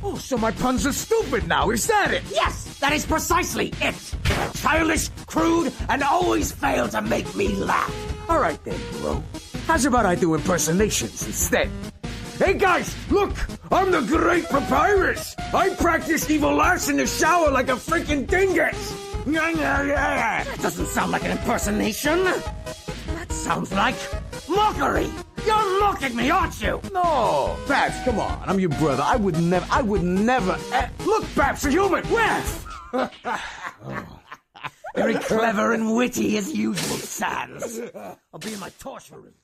Oh, so my puns are stupid now, is that it? Yes, that is precisely it. Childish, crude, and always fail to make me laugh. All right then, bro. How's about I do impersonations instead? Hey guys, look! I'm the Great Papyrus! I practice evil laughs in the shower like a freaking dingus! That doesn't sound like an impersonation. That sounds like mockery. You're mocking me, aren't you? No, Babs, come on. I'm your brother. I would never... Look, Babs, a human! Where? Very clever and witty as usual, Sans. I'll be in my torture room.